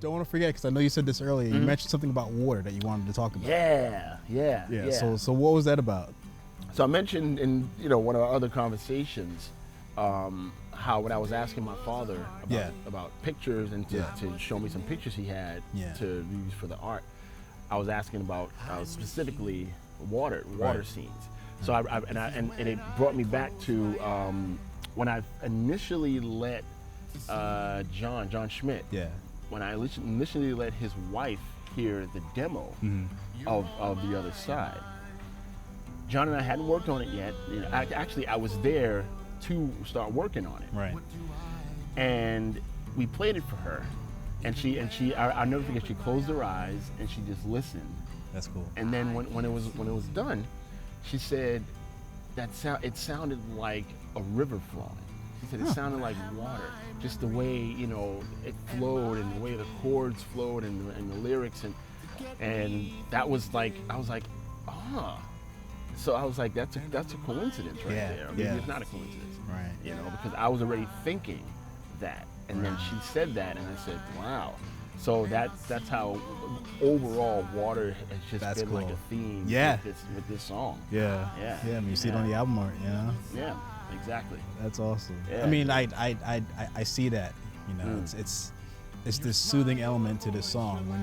don't want to forget, because I know you said this earlier. You mentioned something about water that you wanted to talk about. Yeah. So what was that about? So I mentioned in one of our other conversations how when I was asking my father about pictures and to show me some pictures he had to use for the art, I was asking about specifically water scenes. So and it brought me back to when I initially let John Schmidt. When I initially let his wife hear the demo of The Other Side. John and I hadn't worked on it yet. I was there to start working on it. Right. And we played it for her, and I'll never forget. She closed her eyes and she just listened. That's cool. And then when it was done, she said it sounded like a river flowing. She said it sounded like water, just the way it flowed and the way the chords flowed and the lyrics and that was like I was like, ah. So I was like, that's a coincidence right there. Maybe it's not a coincidence, right? Because I was already thinking that, and then she said that, and I said, wow. So that's how overall water has just been like a theme with this song. Yeah. I mean, you see it on the album art, Yeah, exactly. That's awesome. Yeah. I mean, I see that. It's this soothing element to this song when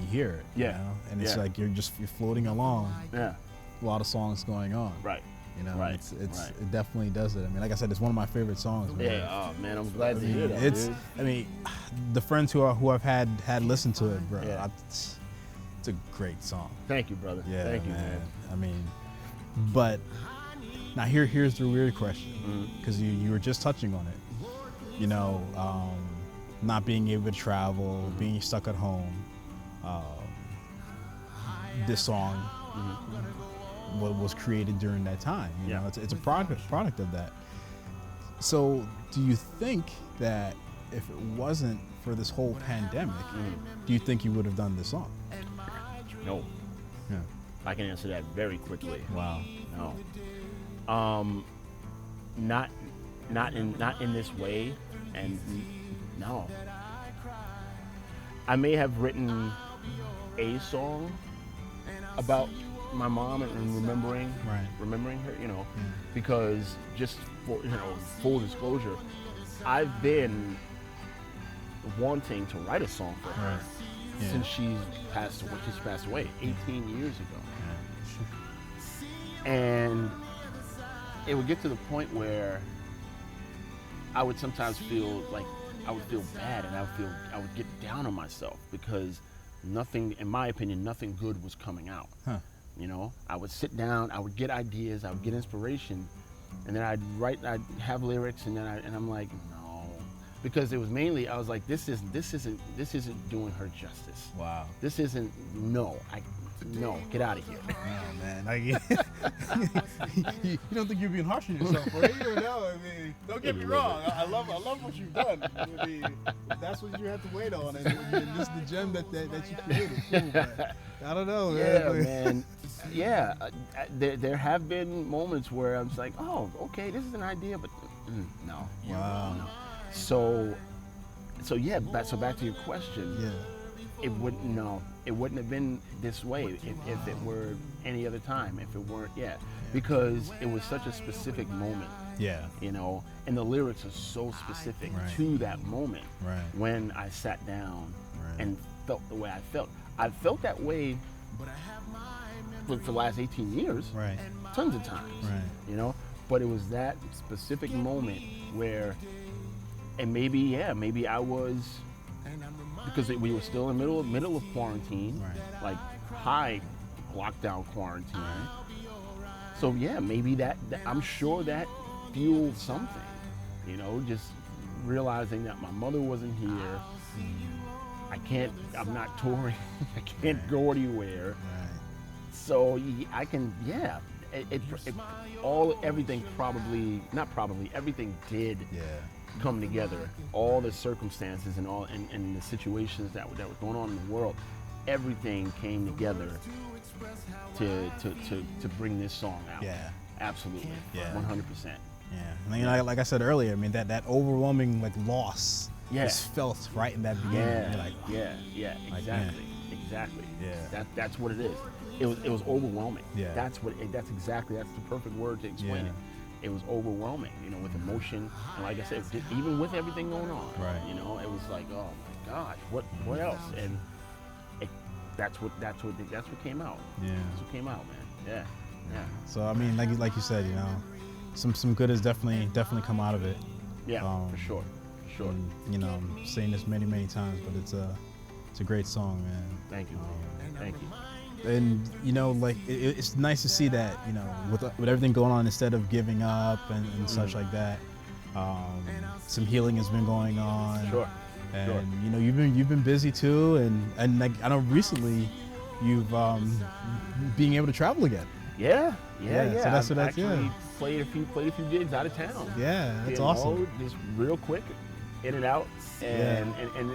you hear it. And it's like you're floating along. Yeah. A lot of songs going on. Right. Right. It definitely does it. I mean, like I said, it's one of my favorite songs. Man. Yeah. Oh man, I'm glad to hear that. Dude. I mean, the friends who I've had listened to it, bro. Yeah. It's a great song. Thank you, brother. Yeah, Thank you, man. I mean, but now here's the weird question, because you were just touching on it. Not being able to travel, being stuck at home. This song. What was created during that time, it's a product of that. So do you think that if it wasn't for this whole pandemic, do you think you would have done this song? No. Yeah. I can answer that very quickly. Wow. No. Not in this way, and no. I may have written a song about my mom and remembering her, because just for full disclosure, I've been wanting to write a song for her since she's passed away 18 years ago. And it would get to the point where I would sometimes feel like I would feel bad, and I would get down on myself because nothing, in my opinion, nothing good was coming out. I would sit down, I would get ideas, I would get inspiration, and then I'd have lyrics, and then I'm like, no, because it was mainly I was like, this isn't doing her justice. Wow. This isn't get out of here. Oh man, you don't think you're being harsh on yourself, right? I mean, don't get me wrong. I love what you've done. I mean, that's what you have to wait on, and this is the gem that you created. Cool, but I don't know, man. Yeah, there have been moments where I'm just like, oh, okay, this is an idea, but no. Wow. No. So back to your question. Yeah. It wouldn't have been this way if it were any other time, if it weren't, because it was such a specific moment. Yeah. And the lyrics are so specific to that moment when I sat down and felt the way I felt. I've felt that way for the last 18 years, tons of times, but it was that specific moment where, and maybe I was, because we were still in the middle of quarantine, like high lockdown quarantine. So maybe that I'm sure that fueled something, just realizing that my mother wasn't here. I'm not touring. I can't go anywhere. So I can, everything did come together. All the circumstances and the situations that were going on in the world, everything came together to bring this song out. Yeah. Absolutely. Yeah. 100%. Yeah. I mean, like I said earlier, I mean that overwhelming loss just felt right in that beginning. Yeah, You're like, yeah, like, exactly, exactly. Yeah. That's what it is. It was overwhelming. Yeah. That's the perfect word to explain Yeah. it. It was overwhelming, with emotion, and like I said, even with everything going on, Right. it was like, oh my gosh, what else? And that's what came out. Yeah. That's what came out, man. Yeah. So I mean, like you said, some good has definitely come out of it. Yeah, for sure. And, I'm saying this many times, but it's a great song, man. Thank you. Thank you. And it's nice to see that with everything going on, instead of giving up and such like that, some healing has been going on. Sure. And you've been busy too, and like I know recently you've being able to travel again. Yeah. So that's played a few gigs out of town. Yeah, that's awesome. Just real quick, in and out, and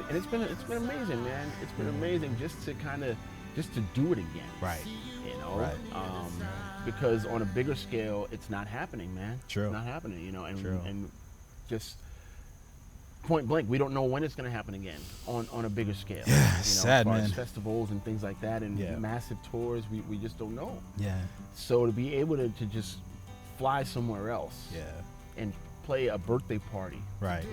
it's been amazing, man. It's been amazing just to do it again. Right. Right. Because on a bigger scale, it's not happening, man. True. It's not happening, True. and just point blank, we don't know when it's going to happen again on a bigger scale. Yeah, sad, as far man. as festivals and things like that, and massive tours, we just don't know. Yeah. So to be able to just fly somewhere else, and play a birthday party, right?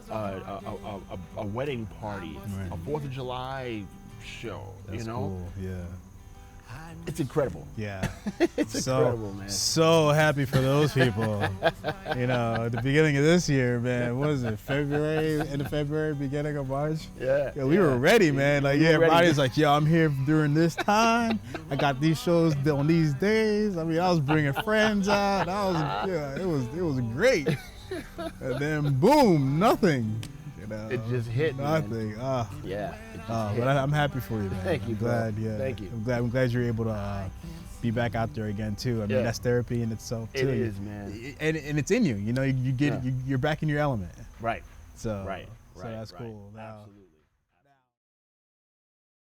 A wedding party, right. a 4th of July show, That's cool. Yeah. It's incredible. Yeah. It's incredible, man. So happy for those people. At the beginning of this year, man, what is it, February, end of February, beginning of March? Yeah. We were ready, man. Like, everybody's like, yo, I'm here during this time. I got these shows on these days. I mean, I was bringing friends out. It was great. And then, boom, nothing. It just hit, nothing. Man. Yeah. But I'm happy for you, man. Thank you, glad. bro. Yeah. Thank you. I'm glad you're able to be back out there again too. I mean, that's therapy in itself too. It is, man. And it's in you. You get you're back in your element. Right. So right. So that's cool. Absolutely.